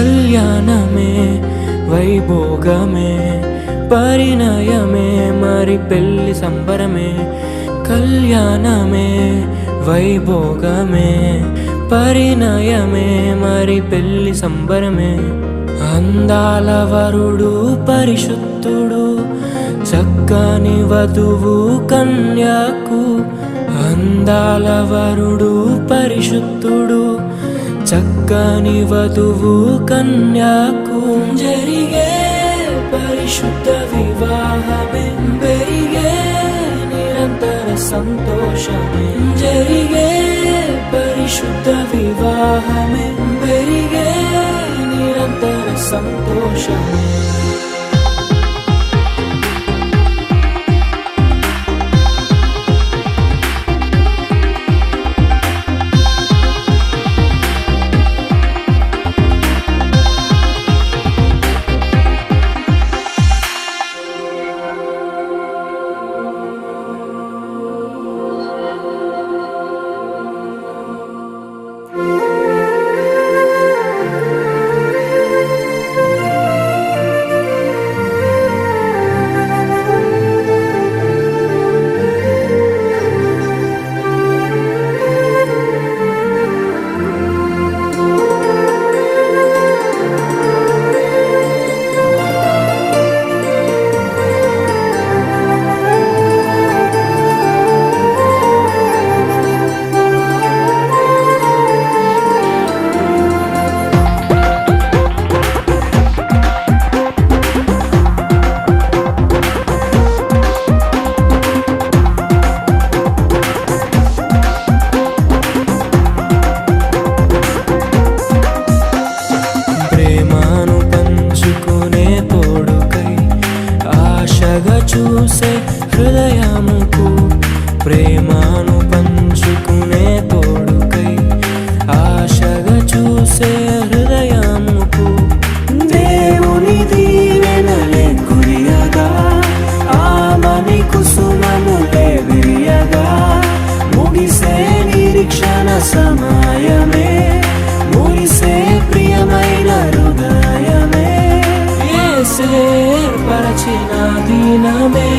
కళ్యాణమే వైభోగమే పరిణయమే మరి పెళ్లి సంబరమే. కళ్యాణమే వైభోగమే పరిణయమే మరి పెళ్లి సంబరమే. అందాల వరుడు పరిశుద్ధుడు చక్కని వధువు కన్యకు. అందాల వరుడు పరిశుద్ధుడు చక్కని వధువు కన్యకు. జరిగే పరిశుద్ధ వివాహమే పెరిగే నిరంతర సంతోషమే. జరిగే పరిశుద్ధ వివాహమే పెరిగే నిరంతర సంతోషమే. చూసే హృదయముకు ప్రేమను పంచుకునే తోడుకై ఆశగా చూసే హృదయముకు. దేవుని దీవెనలే కురియగా ఆమని కుసుమములే విరియగా ముగిసే నిరీక్షణ సమయమే ముగిసే ప్రియమైన హృదయమే. ఏర్పరచిన దినమే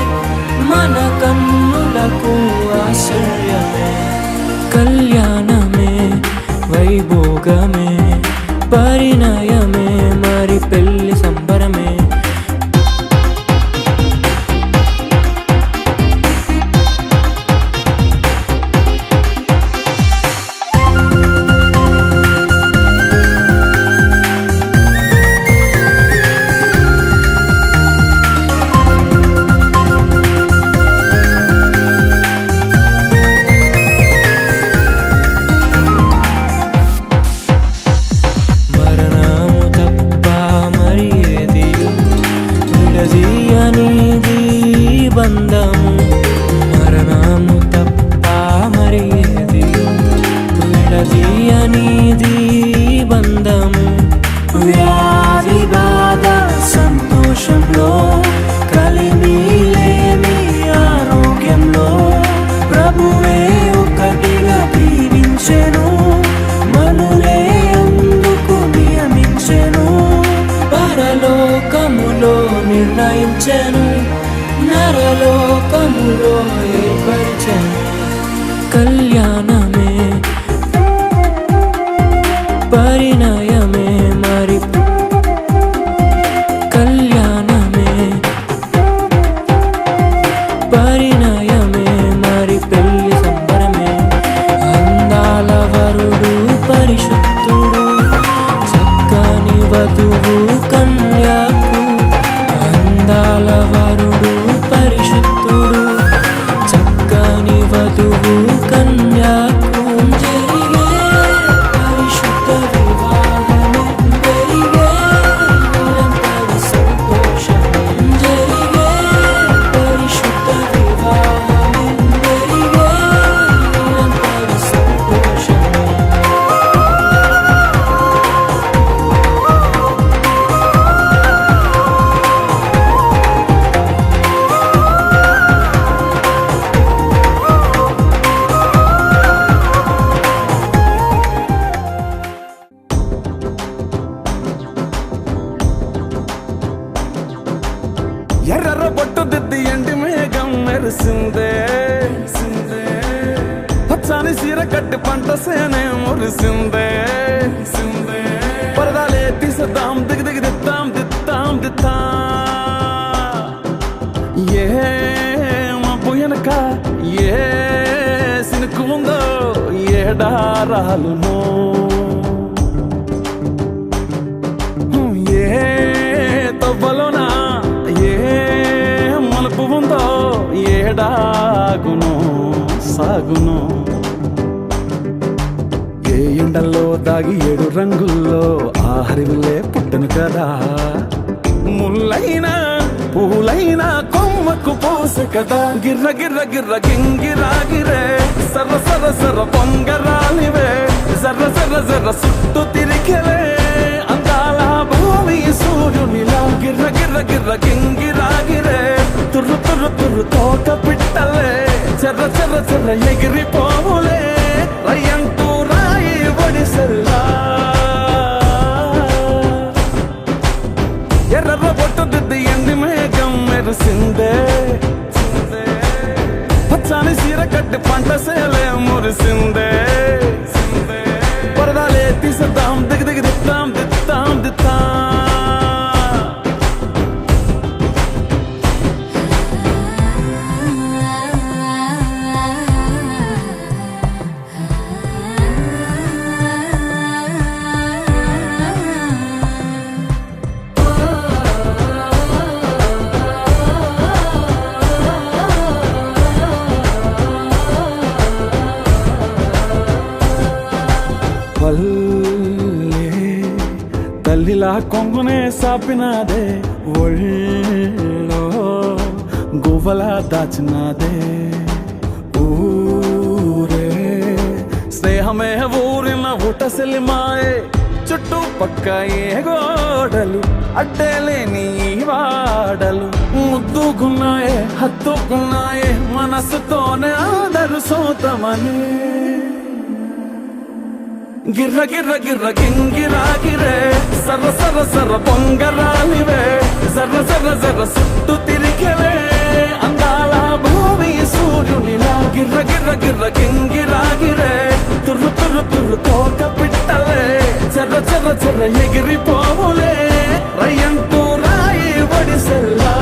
మన కన్నులకు ఆశ్చర్యమే. కళ్యాణమే వైభోగమే పరిణయమే మరి పెళ్లి సంబరమే. బంధము మరణము తప్ప మరి ఏది విడదీయనిది బంధము. వ్యాధి బాధ సంతోషంలో కలిమి లేని ఆరోగ్యంలో ప్రభువే ఒకటిగా దీవించెను మనులే అందుకు నియమించెను. పరలోకములో నిర్ణయించెను నరలోకములో ఏర్పరిచెను. కళ్యాణమే పరిణయమే మరి కళ్యాణమే పరిణయమే మరి పెళ్లి సంబరమే. అందాల వరుడు పరిశుద్ధుడు చక్కని వధువు కన్యకు. అందాల వరుడు పరిశుద్ధుడు చక్కని వధువు కన్యకు. మెరిసిందే పచ్చని సీర కట్టి పంట సేనే మురిసిందే పరదాలే తీసేద్దాం దిగి దిగి దిద్దాం దిద్దాం దిద్దాం ఏ మబ్బు వెనక ఏ సినుకు ఉందో ఏడారాలునో ఏ తవ్వలోనా ఏ మలుపు ఉందో ఏడాగునో సాగునో ఏ ఎండల్లో దాగి 7 రంగుల్లో ఆ హరివిలే పుట్టను కదా ముల్లైనా పూలైనా కొమ్మకు పోసే కదా గిర్ర గిర్ర గిర్ర గింగిరాగిరే సర్ర సర్ర సర్ర పొంగరాలివే జర్ర జర్ర జర్ర సుట్టు తిరిగలే అందాల భూమి సూర్యునిలా గిర్ర గిర్ర గిర్ర గింగిరాగిరే తుర్రు తుర్రు తుర్రు తోట పిట్టలే చెర్ర చెర్ర చెర్ర ఎగిరిపోవులే రయ్యంటూ రాయి ఒడిసెల్లా ఎర్ర బొట్టు దిద్ది ఎండి మేఘం మెరిసిందే పచ్చని సీర కట్టి పంట సేలే మురిసిందే పరదాలే తీసేద్దాం దిగి దిగి దిద్దాం దిద్దాం దిద్దాం తల్లిలా కొంగునే సాపినాదే ఒళ్ళో గువ్వలా దాచినాదే ఊరే స్నేహమే ఊరిన ఊటసెలిమాయే చుట్టూ పక్క ఏ గోడలు అడ్డేలేని వాడలు ముద్దుకున్నాయే హత్తుకున్నాయే మనసుతోనే ఆదరు సోతమని గిర్ర గిర్ర గిర్ర గింగిరాగిరే సర్ర సర్ర సర్ర పొంగరాలివే జర్ర జర్ర జర్ర సుట్టు తిరిగలే అందాల భూమి సూర్యునిలా గిర్ర గిర్ర గిర్ర గింగిరాగిరే తుర్రు తుర్రు తుర్రు తోట పిట్టలే చెర్ర చెర్ర చెర్ర ఎగిరిపోవులే రయ్యంటూ రాయి ఒడిసెల్లా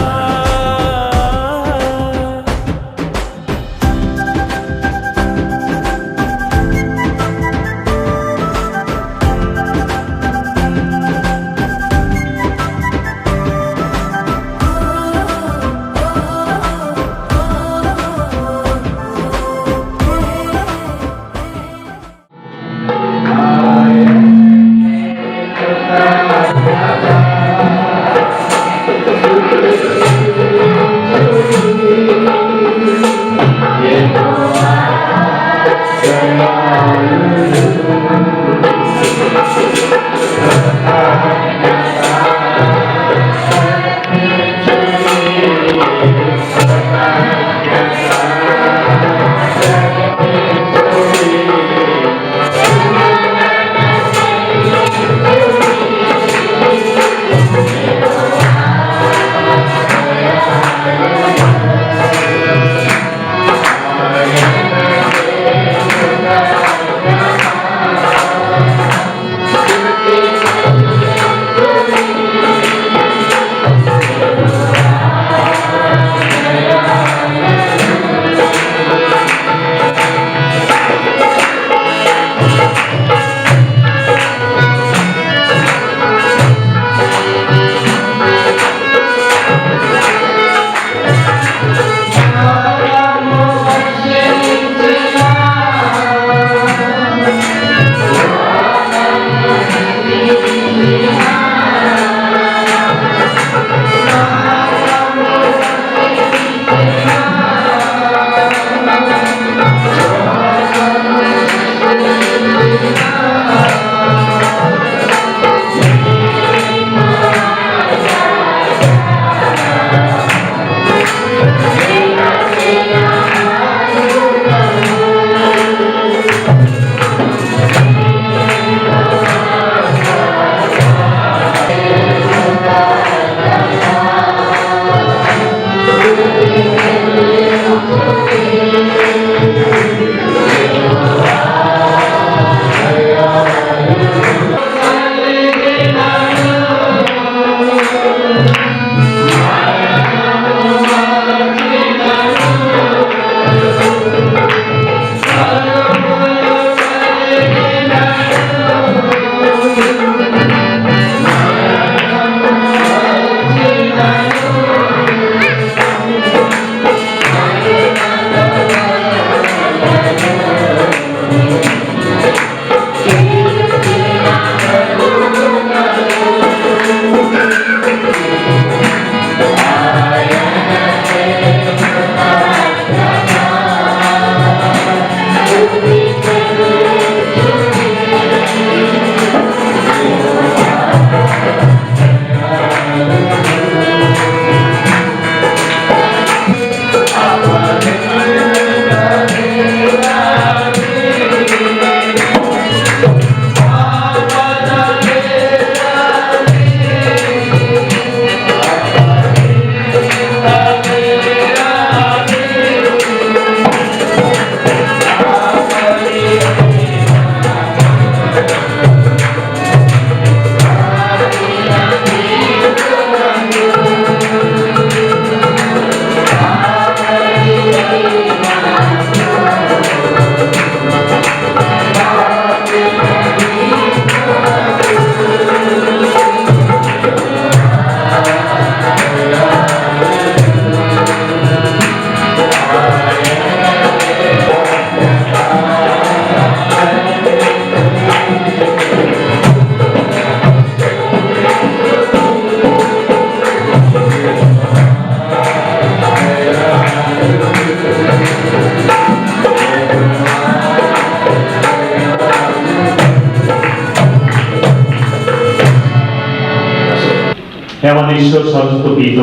আমাদের ঈশ্বর সর্বস্তপিত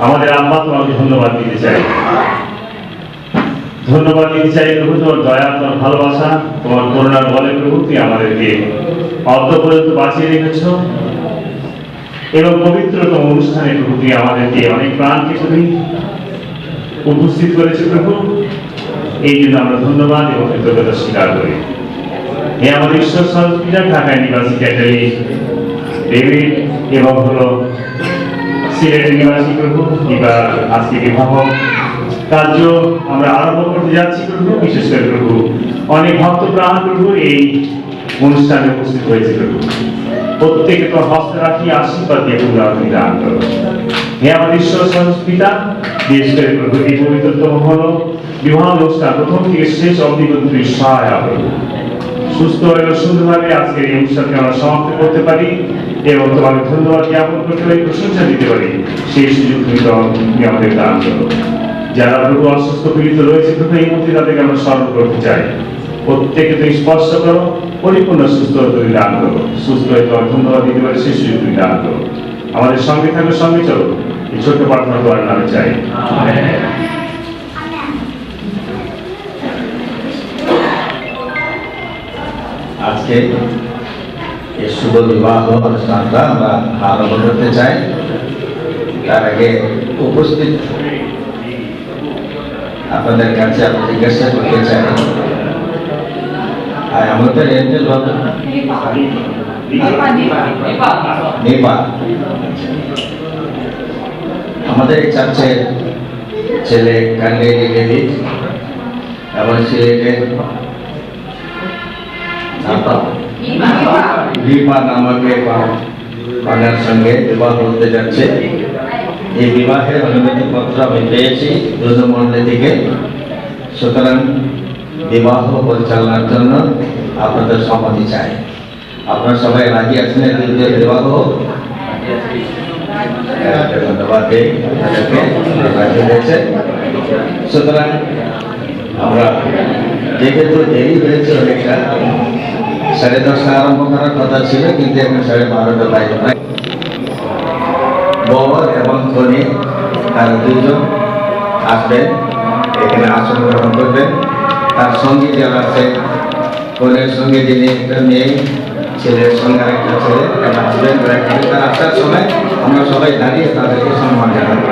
আমাদের আম্মা তোমাকে ধন্যবাদ দিতে চাই। ধন্যবাদ দিতে চাই প্রভু, তোমার দয়া, তোমার ভালোবাসা, তোমার করুণার বলে প্রভু তুমি আমাদেরকে অদ্য পর্যন্ত বাঁচিয়ে রেখেছ এবং পবিত্রতম অনুষ্ঠানে প্রভু তুমি আমাদেরকে অনেক প্রাণকে তুমি উপস্থিত করেছো প্রভু। এই জন্য আমরা ধন্যবাদ এবং কৃতজ্ঞতা স্বীকার করি। এই আমাদের ঈশ্বর সর্বপিতা ঢাকায় নিবাসী ক্যাটালি ডেভিড এবং হলো সিলেটের নিবাসী প্রভু এবার আজকে বিবাহ কার্য আমরা আরম্ভ করতে যাচ্ছি প্রভু। বিশেষ করে প্রভু অনেক ভক্ত প্রাণ প্রভু এই অনুষ্ঠানে উপস্থিত হয়েছে প্রভু। প্রত্যেকে তো হস্তে রাখি আশীর্বাদ দিয়ে প্রভু আপনি দান করো। হে আমাদের ঈশ্বর সর্বপিতা, বিশেষ করে প্রভু এই পবিত্রতম হলো বিবাহ অনুষ্ঠান প্রথম থেকে শেষ অবধি তুমি সহায় প্রভু। সুস্থ এবং সুন্দরভাবে আজকে এই অনুষ্ঠানকে আমরা সমাপ্ত করতে পারি এবং তোমাকে ধন্যবাদ জ্ঞাপন করতে পারি, প্রশংসা দিতে পারি, সেই সুযোগ তুমি আমাদের দান করো। যারা প্রভু অসুস্থ পীড়িত রয়েছে প্রভু এই মুহূর্তে তাদেরকে আমরা স্মরণ করতে চাই। প্রত্যেকে তুমি স্পর্শ করো, পরিপূর্ণ সুস্থতা তুমি দান করো। সুস্থ হয়ে তোমার ধন্যবাদ দিতে পারি, সেই সুযোগ তুমি দান করো। আমাদের সঙ্গে থাকো, সঙ্গে চলো। এই ছোট্ট প্রার্থনা তোমার নামে চাই। আজকে এই শুভ বিবাহ অনুষ্ঠানটা আমরা আরম্ভ করতে চাই। তার আগে উপস্থিত আপনাদের কাছে আমি জিজ্ঞাসা করতে চাই, আর আমাদের এনজেল বাবু নেপাল আমাদের এই চার্চের ছেলে কান্ডেরি ডেভিড এবং সিলেটের রিপা নামক কন্যার সঙ্গে বিবাহ হতে যাচ্ছে। এই বিবাহের অনুমতি পত্র আমি পেয়েছি দুজমন্ডলী থেকে। সুতরাং বিবাহ পরিচালনার জন্য আপনাদের সম্মতি চাই। আপনারা সবাই রাজি আছেন এই বিবাহ? ধন্যবাদ দিই আপনাদেরকে, রাজি হয়েছে। সুতরাং আমরা যেহেতু দেরি হয়েছে অনেকটা, 10:30 আরম্ভ করার কথা ছিল, কিন্তু এখন 12:30 বাজে। বর এবং কনে তার দুজন আসবেন, এখানে আসন গ্রহণ করবেন। তার সঙ্গে যারা আছে, কনের সঙ্গে যিনি একটা মেয়ে, ছেলের সঙ্গে আরেকটা ছেলে আসবেন। তার আসার সময় আমরা সবাই দাঁড়িয়ে তাদেরকে সম্মান জানাবো।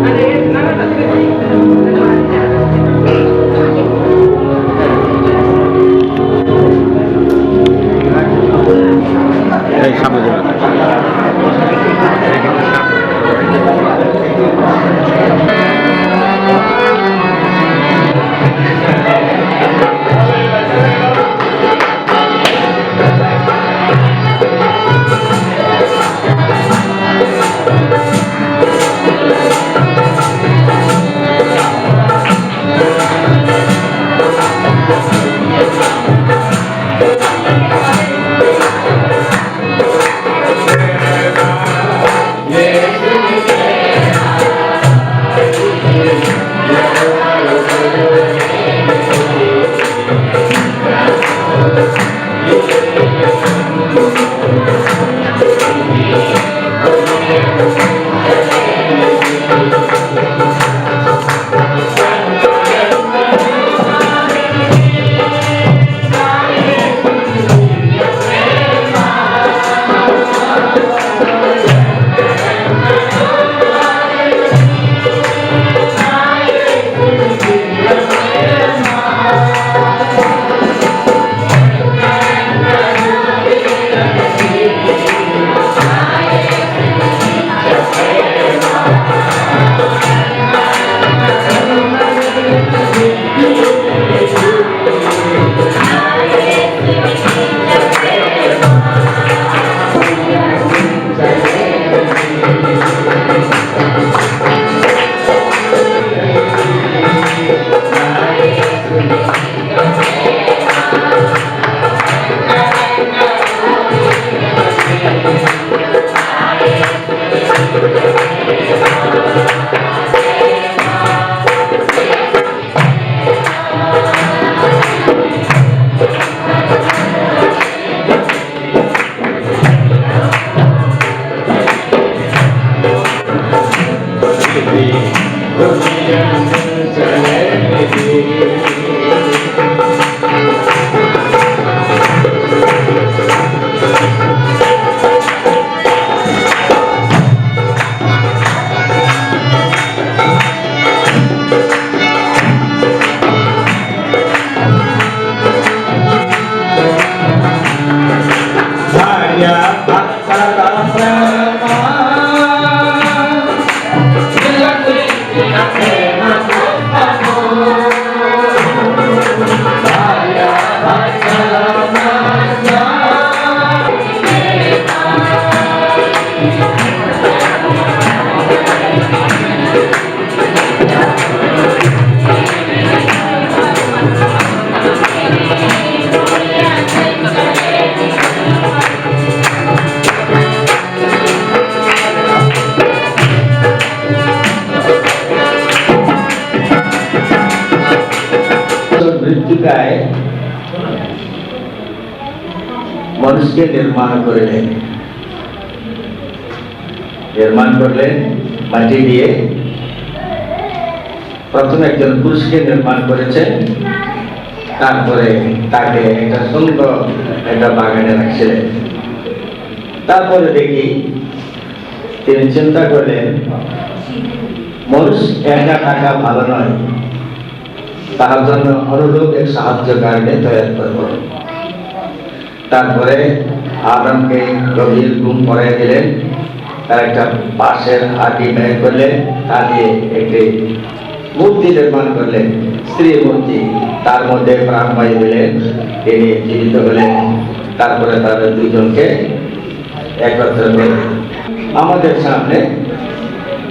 Adik, মৃত্তিকায় মানুষকে নির্মাণ করলেন মাটি দিয়ে। প্রথমে একজন পুরুষকে নির্মাণ করেছেন, তারপরে তাকে একটা সুন্দর একটা বাগানে রাখছিলেন। তারপরে দেখি তিনি চিন্তা করলেন মানুষ একা থাকা ভালো নয়, তার জন্য অনুরূপ এক সাহায্যকারীকে তৈরি করব। তারপরে আদমকে গভীর ঘুম পড়িয়ে দিলেন, তার একটা বাঁশের হাঁটি বের করলেন, তা দিয়ে একটি মূর্তি নির্মাণ করলেন, স্ত্রী মূর্তি। তার মধ্যে প্রাণবায়ু দিলেন, তিনি জীবিত হলেন। তারপরে তাদের দুইজনকে একত্র করলেন। আমাদের সামনে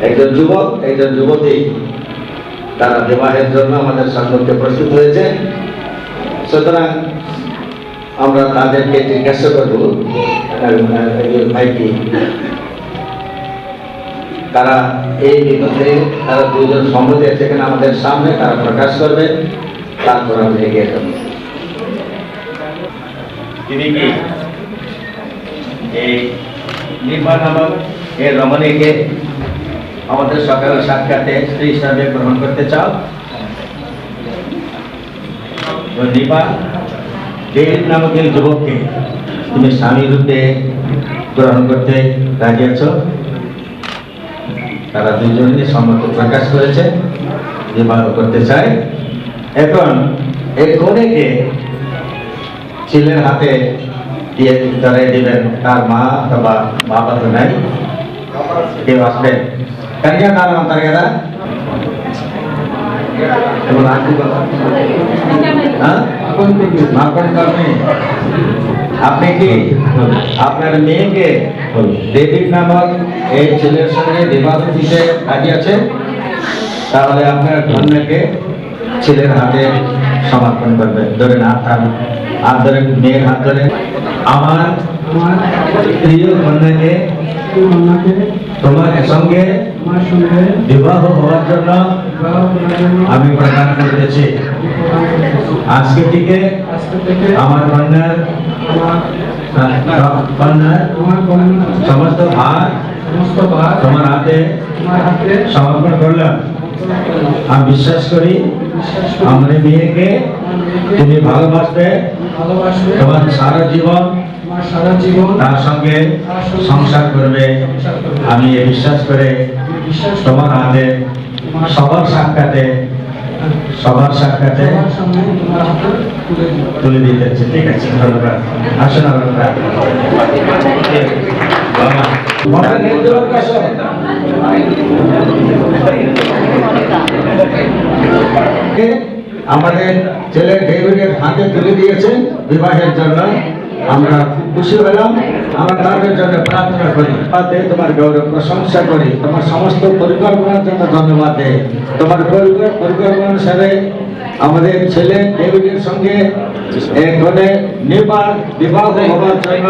একজন যুবক, একজন যুবতী, তারা বিবাহের জন্য আমাদের সম্মুখে প্রস্তুত হয়েছে। সুতরাং আমরা তাদেরকে জিজ্ঞাসা করব ভাইটি তারা এই বিপদে তারা দুজন সম্মতি আছে এখানে আমাদের সামনে, তারা প্রকাশ করবে, তারপর আমরা এগিয়ে যাব। তিনি কি এই নির্মাণ নামক এই রমণীকে আমাদের সকাল সাক্ষাতে স্ত্রী হিসাবে গ্রহণ করতে চাও? নিপা, ডেভিড নামক এই যুবককে তুমি স্বামী রূপে গ্রহণ করতে রাজি আছো? তারা দুজনে সম্মতি প্রকাশ করেছে, বিবাহ করতে চায়। এখন এই কনেকে ছেলের হাতে দিয়ে ধরিয়ে দিবেন। তার মা অথবা বাবা তো নাই, কেউ আসবেন। कन्या का नाम करेगा আপনি কি আপনার মেয়েকে ডেভিড নামক এই ছেলের সঙ্গে বিবাহ দিতে রাজি আছেন? তাহলে আপনার কন্যাকে ছেলের হাতে সমর্পণ করবে। ধরেন হাত ধরে, মেয়ের হাত ধরে, আমার প্রিয় কন্যাকে তোমার সঙ্গে বিবাহ হওয়ার জন্য আমি প্রদান করতেছি। আজকে থেকে আমার কন্যার সমস্ত ভার তোমার হাতে সমর্পণ করলাম। আমি বিশ্বাস করি আমার মেয়েকে তুমি ভালোবাসবে, তোমার সারা জীবন তার সঙ্গে সংসার করবে। আমি বিশ্বাস করে তোমার হাতে সবার সাক্ষাতে তুলে দিতেছি। ঠিক আছে, ধন্যবাদ। আসুন আমাদের ছেলে ডেভিডের হাতে তুলে দিয়েছে বিবাহের জন্য। আমরা খুশি হলাম। আমরা তাদের জন্য প্রার্থনা করি, তাতে তোমার গৌরব প্রশংসা করি, তোমার সমস্ত পরিকল্পনার জন্য ধন্যবাদ দেই। তোমার পরিকল্পনা অনুসারে আমাদের ছেলে ডেভিডের সঙ্গে কনে বিবাহ হওয়ার জন্য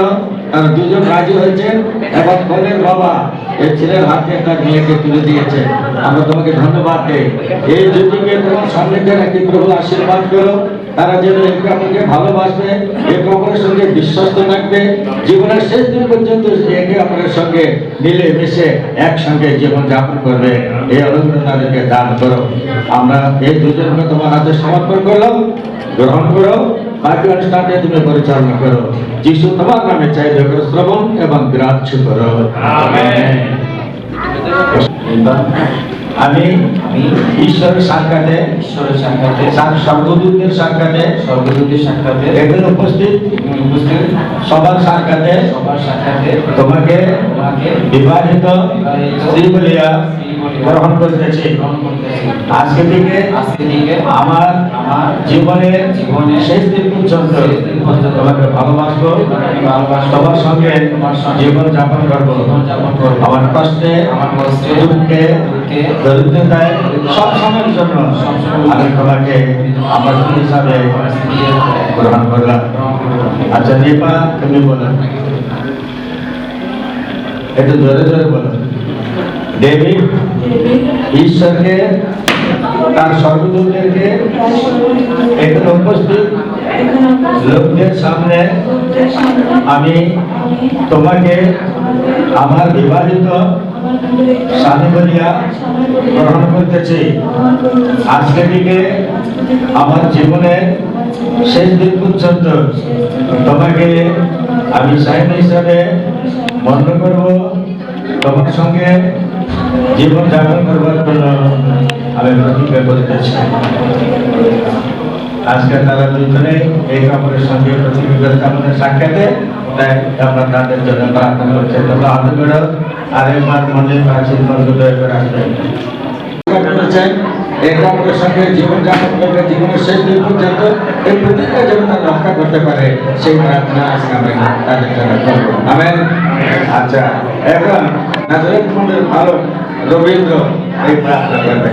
তারা দুজন রাজি হয়েছেন এবং কনের বাবা এই ছেলের হাতে একটা মেয়েকে তুলে দিয়েছে। আমরা তোমাকে ধন্যবাদ দেই। এই দুটিকে তোমার সান্নিধ্যে রাখি প্রভু, আশীর্বাদ করো। তারা যেন একে অপরকে ভালোবাসবে, একে অপরের সঙ্গে বিশ্বস্ত থাকবে, জীবনের শেষ দিন পর্যন্ত একে অপরের সঙ্গে মিলে মিশে একসঙ্গে জীবন যাপন করবে। এই অনুগ্রহ তাদেরকে দান করো। আমরা এই দুজনকে তোমার হাতে সমর্পণ করলাম, গ্রহণ করো। বাকি অনুষ্ঠানকে তুমি পরিচালনা করো। যিশু তোমার নামে চাইবে করো, শ্রবণ এবং গ্রাহ্য করো। আমেন। আমি ঈশ্বরের সাক্ষাতে স্বর্গদূতের সাক্ষাতে এখানে উপস্থিত সবার সাক্ষাতে তোমাকে বিবাহিত স্ত্রী বলিয়া গ্রহণ করতেছি। আজকে থেকে আমার জীবনের শেষ দিন পর্যন্ত তোমাকে ভালোবাসবো, তোমার সঙ্গে জীবন যাপন করবো। আমার কষ্টে, দুঃখে, দরিদ্রতায় সব সময়ের জন্য আমি তোমাকে আমার স্ত্রী হিসাবে গ্রহণ করলাম। আচ্ছা দীপা, তুমি বলো, একটু জোরে জোরে বলো। দেবী ঈশ্বরকে, তার সর্বদূতদেরকে, এখানে উপস্থিত লোকদের সামনে আমি তোমাকে আমার বিবাহিত স্বামী বলিয়া গ্রহণ করতেছি। আজকে থেকে আমার জীবনের শেষ দিন পর্যন্ত তোমাকে আমি স্বামী হিসাবে মনে করব, তোমার সঙ্গে জীবন যাপন করবার জন্য আমি প্রতিজ্ঞা করতেছি। আজকে তারা দুজনে এই কাপড়ের সঙ্গে প্রতিজ্ঞা আমাদের সাক্ষাতে, তাই আমরা তাদের জন্য প্রার্থনা করছি। তোমরা হাতে বেরো, আরেকবার মনের আশীর্বাদ করে আসবেন। এই কাপড়ের সঙ্গে জীবন যাপন করবে, জীবনের শেষ দিন পর্যন্ত এই প্রতিজ্ঞা যেন তারা রক্ষা করতে পারে, সেই প্রার্থনা আজকে আমরা তাদের জন্য করবো। আমেন। আচ্ছা, এখন নাজরেথ মন্দির ভালো রবীন্দ্র এই প্রার্থনা করবে।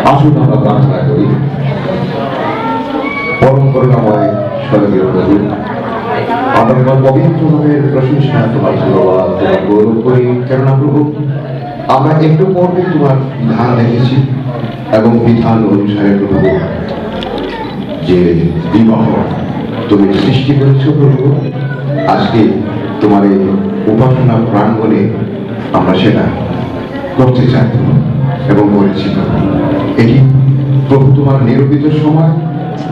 আসুন আমরা প্রার্থনা করি। পরম করুণাময় স্বর্গীয় প্রভু, আমরা তোমার পবিত্র নামের প্রশংসা, তোমার ধন্যবাদ, তোমার গৌরব করি। কেননা প্রভু, আমরা একটু পূর্বে তোমার বিধান দেখেছি এবং বিধান অনুসারে প্রভু যে বিবাহ তুমি সৃষ্টি করেছ প্রভু, আজকে তোমার এই উপাসনা প্রাঙ্গণে আমরা সেটা করতে চাই এবং করেছি। এটি প্রভু তোমার নিরূপিত সময়,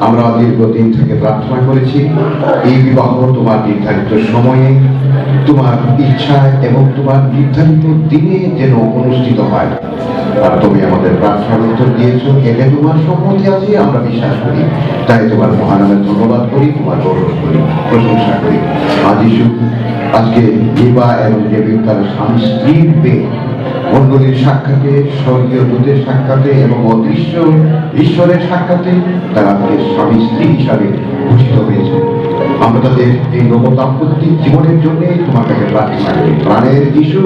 আমরা দীর্ঘদিন থেকে প্রার্থনা করেছি এই বিবাহ তোমার নির্ধারিত সময়ে, তোমার ইচ্ছায় এবং তোমার নির্ধারিত দিনে যেন অনুষ্ঠিত হয়। আর তুমি আমাদের প্রার্থনার উত্তর দিয়েছো, এতে তোমার সম্মতি আছে আমরা বিশ্বাস করি। তাই তোমার মহানামের ধন্যবাদ করি, তোমার গৌরব করি, প্রশংসা করি। আজকে বিবাহ এবং দেবী তার স্বামী স্ত্রীর পেয়ে মণ্ডলীর সাক্ষাতে, স্বর্গীয় দূতের সাক্ষাতে এবং অদৃশ্য ঈশ্বরের সাক্ষাতে তারা তাদের স্বামী স্ত্রী হিসাবে ঘোষিত হয়েছে। আমরা তাদের এই নবদাম্পত্যিক জীবনের জন্য তোমার কাছে প্রার্থনা করি। প্রাণের যিশু,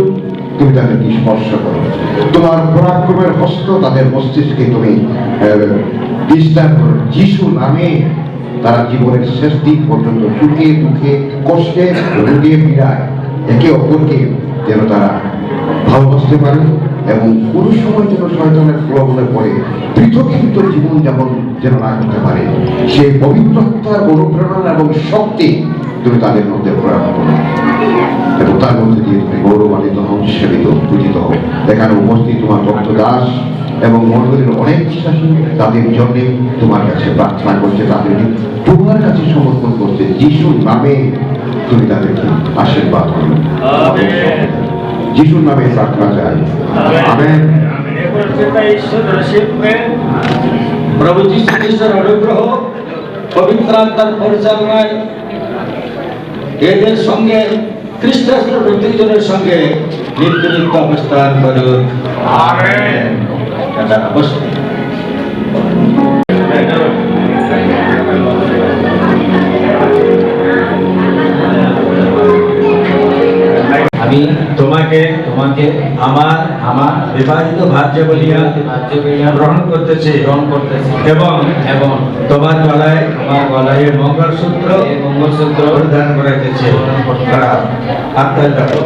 তুমি তাদেরকে স্পর্শ করো, তোমার পরাক্রমের হস্ত তাদের মস্তিষ্কে তুমি বিস্তার করো। যিশু নামে তারা জীবনের শেষ দিন পর্যন্ত সুখে দুঃখে কষ্টে রোগে পীড়ায় একে অপরকে যেন তারা ভালোবাসতে পারে এবং কোন সময় যেন শয়তানের প্রলোভনে পড়ে পৃথকীকৃত জীবন যেমন যেন না করতে পারে, সেই পবিত্র আত্মার অনুপ্রেরণা এবং শক্তি তুমি তাদের মধ্যে প্রয়োগ করো এবং তার মধ্যে দিয়ে তুমি গৌরবান্বিত হও, সেবিত পূজিত হও। এখানে উপস্থিত তোমার ভক্ত দাস এবং মণ্ডলীর অনেক বিশ্বাসী তাদের জন্য তোমার কাছে প্রার্থনা করছে, তাদেরকে তোমার কাছে সমর্পণ করছে। যিশুর নামে তুমি তাদেরকে আশীর্বাদ করো। যিশুর নামে প্রার্থনা চাই, আমেন। প্রভু যীশু খ্রিস্টের অনুগ্রহ, পবিত্র আত্মার পরিচালনায় এদের সঙ্গে খ্রিস্টের প্রত্যেকজনের সঙ্গে নিত্য নিত্য অবস্থান করুন। আমেন। আমি তোমার তোমাকে আমার বিবাহিত ভার্য বলিয়া গ্রহণ করতেছি এবং তোমার গলায় এই মঙ্গলসূত্র পরিধান করাইতেছি। হাততালি দাও।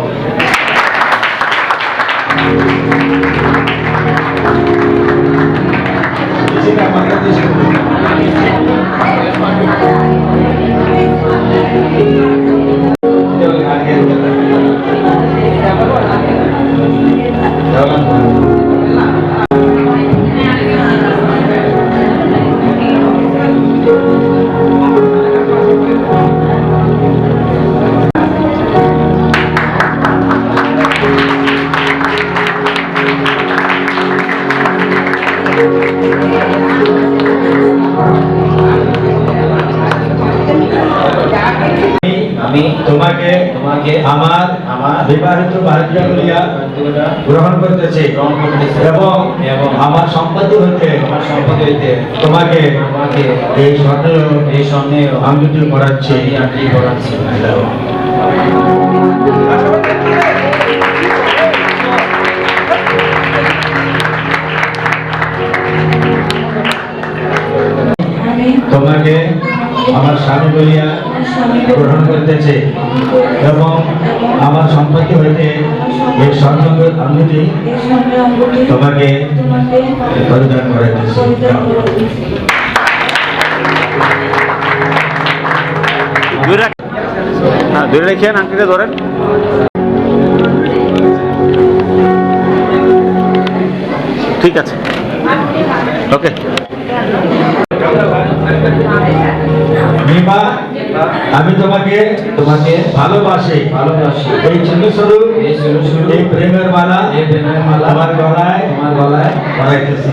আমি তোমাকে আমার বিবাহিত ভার্য বলিয়া গ্রহণ করতেছি এবং আমার সম্পত্তি হইতে তোমাকে এই স্বর্ণেয় আঙ্গুটি পড়াচ্ছি। তোমাকে আমার স্বামী বলিয়া গ্রহণ করতেছে এবং আমার সম্পত্তি হইতে এই স্বর্ণ আঙ্গুটি তোমাকে পরিধান করাইতেছি। দূরে রেখেন, আংটিটা ধরেন। ঠিক আছে, ওকে। আমি তোমাকে ভালোবাসি। এই চিহ্ন স্বরূপ এই প্রেমের মালা আমার গলায় পরাইতেছি।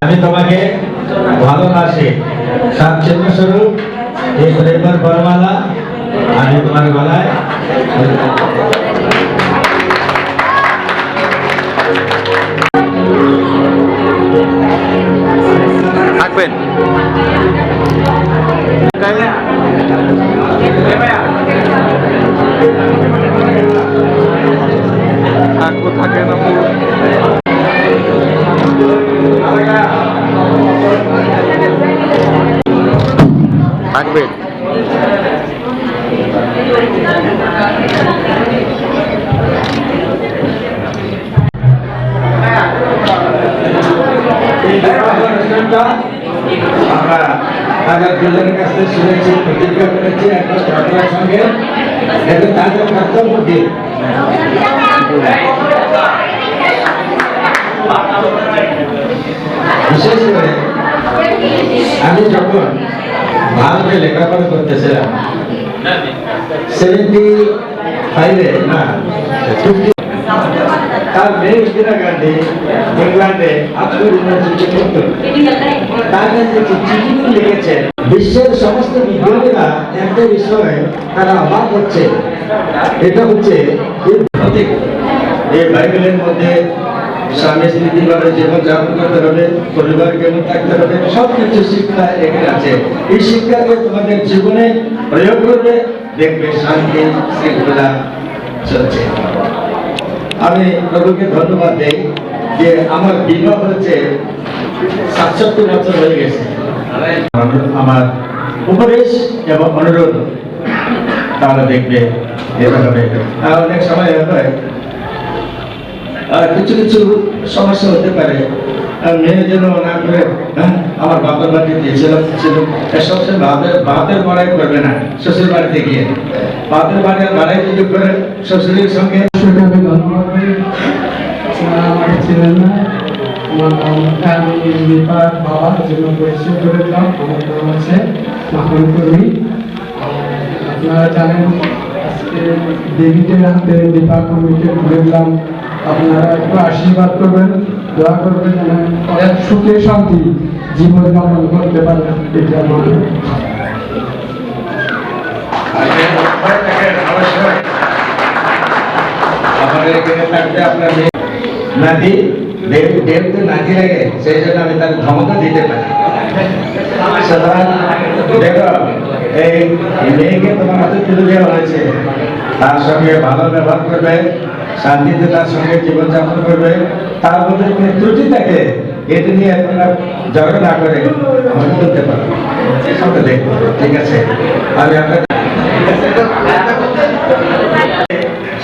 আমি তোমাকে ভালোবাসি, তার চিহ্ন স্বরূপ এই প্রেমের বরমালা আমি তোমার গলায় থাকবেন। থাকবো, থাকে না থাকবেন। আমরা তাদের দুজনের কাছে শুনেছি, প্রতিজ্ঞা করেছি আপনার সঙ্গে এটা তাদের কর্তব্য কি। বিশেষ করে আমি যখন ভারতে লেখাপড়া করতেছিলাম 75-এ না 50 তার মেয়ে ইন্দিরা গান্ধী ইংল্যান্ডে অক্সফোর্ড ইউনিভার্সিটিতে পড়তেন। তার কাছে চিঠিগুলো লিখেছেন, বিশ্বের সমস্ত বিজ্ঞানীরা একটা বিষয়ে তারা অবাক হচ্ছে, এটা হচ্ছে এই বাইবেলের মধ্যে স্বামী স্ত্রী কিভাবে জীবনযাপন করতে হবে, পরিবার কেমন থাকতে হবে, সবকিছু শিক্ষা এখানে আছে। এই শিক্ষাকে তোমাদের জীবনে প্রয়োগ করবে, দেখবে শান্তি শৃঙ্খলা চলছে। আমি প্রভুকে ধন্যবাদ দেই যে আমার বিবাহ হচ্ছে 67 বছর হয়ে গেছে। আমার উপদেশ এবং অনুরোধ তাহলে দেখবে এভাবে অনেক সময় হয় কিছু কিছু সমস্যা হতে পারে। মেয়ে যেন না করে আমার বাপের বাড়ি দিয়েছিলাম সবসময় বাপের বড়াই করবে না, শ্বশুর বাড়িতে গিয়ে বাপের বাড়ির লড়াই যদি করে শ্বশুরের সঙ্গে। আমি ধন্যবাদ করি, আমার ছিলেন না, আমার বাবার জন্য পরিচয় করে দিলাম। আমার নাম হচ্ছে মাখন কর্মী। আপনারা জানেন আজকে ডেভিডের হাতে দীপা কর্মীকে করে দিলাম। আপনারা একটু আশীর্বাদ করবেন, দোয়া করবেন যেন অনেক সুখে শান্তি জীবন যাপন করতে পারেন। এটা আমাদের এখানে থাকতে আপনার নাতি দেবতে নাতি লাগে, সেই জন্য আমি তার ধমক দিতে পারি। সুতরাং দেখো এই মেয়েকে তোমার হাতে তুলে দেওয়া হয়েছে, তার সঙ্গে ভালো ব্যবহার করবে, শান্তিতে তার সঙ্গে জীবনযাপন করবে, তার মধ্যে কোনো ত্রুটি থাকে এটি নিয়ে তোমরা ঝগড়া না করে আমাকে বলতে পারো, সাথে দেখবো, ঠিক আছে? আমি আপনার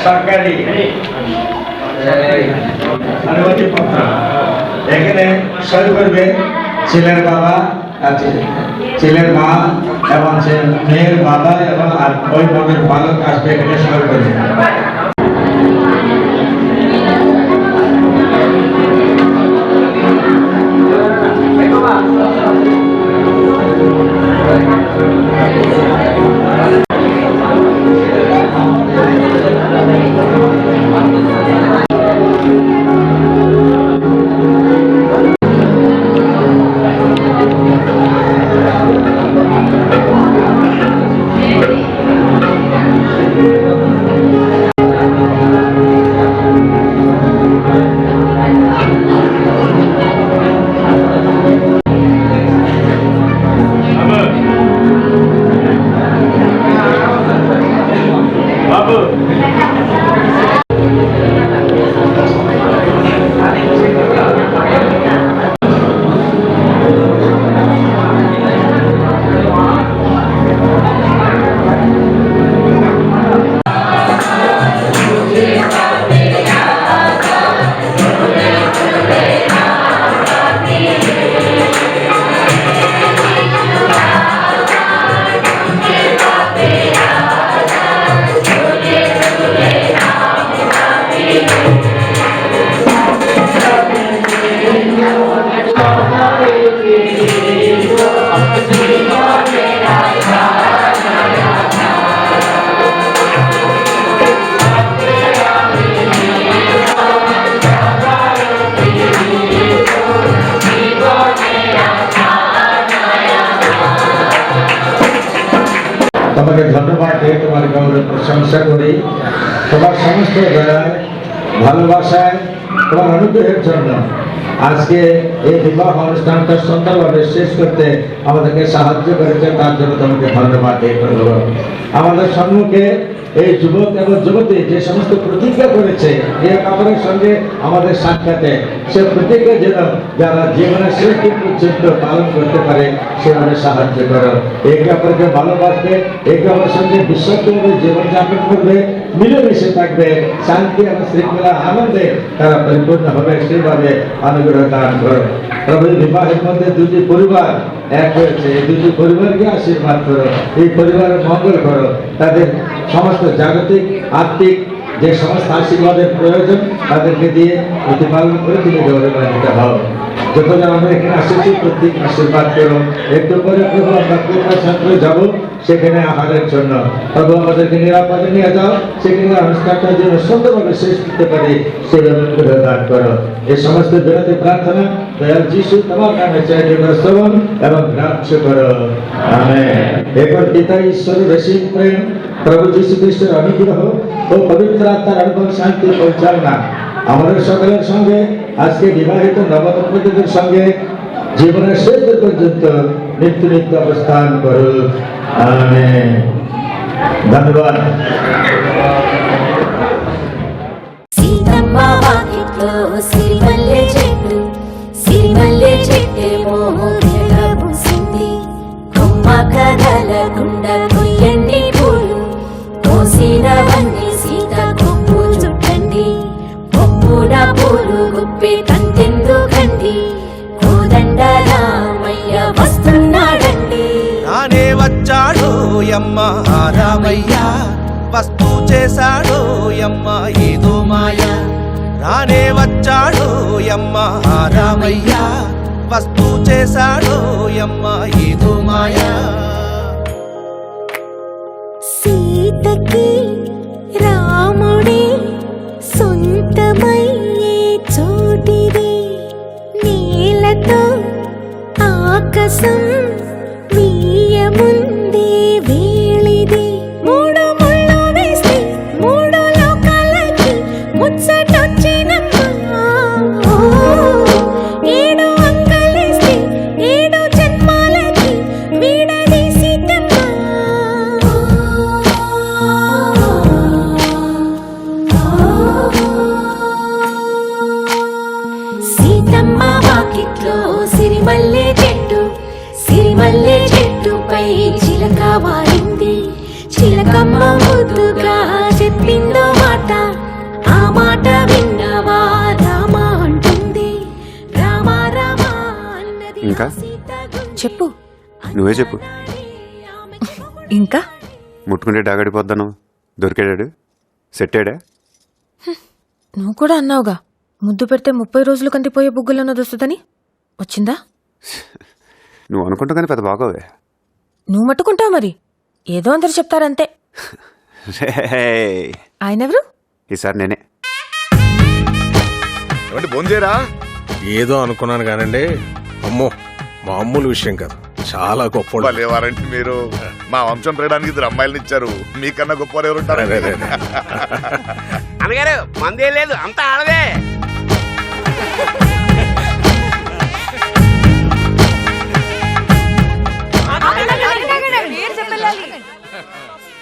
সরকারি অনুমতিপত্র এখানে সই করবে ছেলের বাবা, ছেলের মা এবং মেয়ের বাবা এবং ওই বোনের বালক আসবে, এখানে সই করবে। তোমাকে ধন্যবাদ দিয়ে তোমার গৌরব প্রশংসা করি, তোমার সমস্ত দয়ায় ভালোবাসায় তোমার অনুগ্রহের জন্য আজকে এই বিবাহ অনুষ্ঠানটা সুন্দরভাবে শেষ করতে আমাদেরকে সাহায্য করেছে, তার জন্য তোমাকে ধন্যবাদ দিয়ে করব। আমাদের সম্মুখে এই যুবক এবং যুবতী যে সমস্ত প্রতিজ্ঞা করেছে এই কাপড়ের সঙ্গে আমাদের সাক্ষাতে, সে প্রতিজ্ঞা যেন যারা জীবনের শেষ দিন পর্যন্ত পালন করতে পারে সেভাবে সাহায্য করো। এই কাপড়কে ভালোবাসবে, এই কাপড়ের সঙ্গে বিশ্বস্তভাবে জীবনযাপন করবে, মিলেমিশে থাকবে, শান্তি এবং শৃঙ্খলা আনন্দে তারা পরিপূর্ণ হবে, সেইভাবে অনুগ্রহ দান করো। প্রভু, বিবাহের মধ্যে দুটি পরিবার এক হয়েছে, এই দুটি পরিবারকে আশীর্বাদ করো, এই পরিবারের মঙ্গল করো, তাদের সমস্ত জাগতিক আর্থিক যে সমস্ত আশীর্বাদের প্রয়োজন তাদেরকে দিয়ে প্রতিপালন করে তুমি গৌরবান্বিত হও। যতজন আমরা এখানে আসেছি প্রত্যেক আশীর্বাদ করো। একটু পরে প্রভু আমরা পূর্ণা ছাত্রে যাব সেখানে আহারের জন্য, প্রভু আমাদেরকে নিরাপদে নিয়ে যাও, সেখানে অনুষ্ঠানটা যেন সুন্দরভাবে শেষ করতে পারি সেভাবে দান করো। এই সমস্ত বিরতি প্রার্থনা দয়াল যিশু তোমার নামে চাই শ্রবণ এবং গ্রাহ্য করো, আমেন। এরপর পিতা ঈশ্বরের বেশি প্রেম, প্রভু যীশু খ্রিস্টের অনুগ্রহ ও পবিত্র আত্মার অনুভব শান্তি পরিচালনা আমাদের সকলের সঙ্গে আজকে বিবাহিত নবদম্পতিদের সঙ্গে জীবনের শেষ পর্যন্ত নিত্য নিত্য অবস্থান করুক, আমেন। ধন্যবাদ। రానే వచ్చాడో యమ్మ రామయ్య, వస్తు చేశాడో యమ్మ ఏదో మాయ. రానే వచ్చాడో యమ్మ రామయ్య, వస్తు చేశాడో యమ్మ ఏదో మాయ. సీతకి రాముడే సొంతమయ్యే చోటిది, నేలతో ఆకాశం వీయముందే వేళిది. మూడు ముళ్ళు వేస్తే మూడు లోకాలకి ముచ్చటొచ్చినమ్మా, ఏడు అంకలేస్తే ఏడు జన్మాలకి విడదీసిద్దమ్మా. చిలకమ్మ ముద్దుగా చెప్పిందో మాట, ఆ మాట విన్నవా రామ అంటుంది. రామ రామ అన్నది ఇంకా? సీత గుండె. చెప్పు. నువ్వే చెప్పు. ఇంకా ముట్టుకుంటే డాగడిపోద్దాను. దొరికాడాడు? సెట్టాడా? నువ్వు కూడా అన్నావుగా, ముద్దు పెడితే 30 రోజులు కందిపోయే బుగ్గులను దొస్తుందని. వచ్చిందా? నువ్వు అనుకుంటా కానీ పెద్ద బాగోవే. నువ్వు మట్టుకుంటావు మరి, ఏదో అందరు చెప్తారంతే. ఆయనెవరు? ఈసారి నేనే. బొందేరా ఏదో అనుకున్నాను కానండి, అమ్మో మామూలు విషయం కాదు, చాలా గొప్ప లేవారంటే మీరు మా వంశం పెరగడానికి 2 అమ్మాయిలను ఇచ్చారు, మీకన్నా గొప్పవారు ఎవరు ఉంటారు? అనగారు మందే లేదు, అంతా ఆడదే.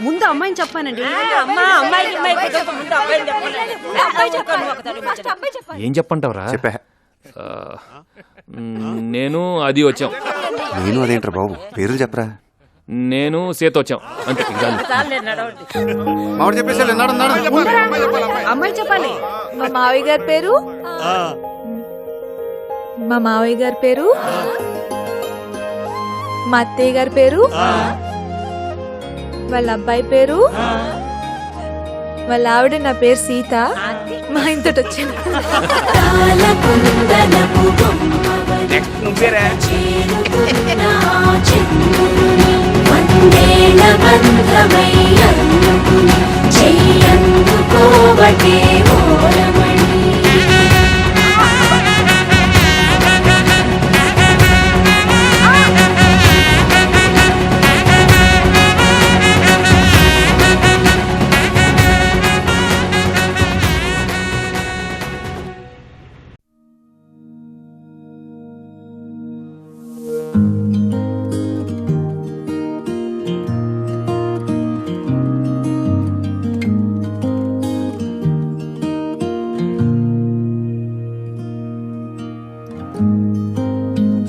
ముందు అమ్మాయిని చెప్పానండి. ఏం చెప్పంటావురా? చెప్పా. నేను అది వచ్చాం. నేను అదేంట్రా బాబు, పేర్లు చెప్పరా. నేను సీత వచ్చాం అంతే. మామిడి చెప్పేసి అమ్మాయి చెప్పాలి. మా మావయ్య గారి పేరు, మా మావయ్య గారి పేరు, మా అత్తయ్య గారి పేరు, వాళ్ళ అబ్బాయి పేరు, వాళ్ళ ఆవిడ నా పేరు సీత. మా ఇంతటి వచ్చాను. తాళకుందనపు బొమ్మవని నువ్వేరా చేరుకున్న ఆ చంద్రుని వందేళ్ల బంధమై అందుకుని చెయ్యందుకోవటే ఓరమణి.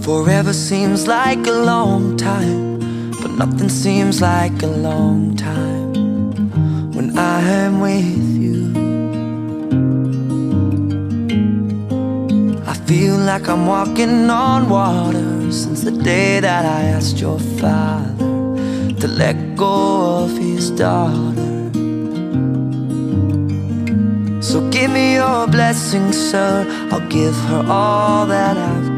Forever seems like a long time, but nothing seems like a long time when I am with you. I feel like I'm walking on water since the day that I asked your father to let go of his daughter. So give me your blessing, sir, I'll give her all that I've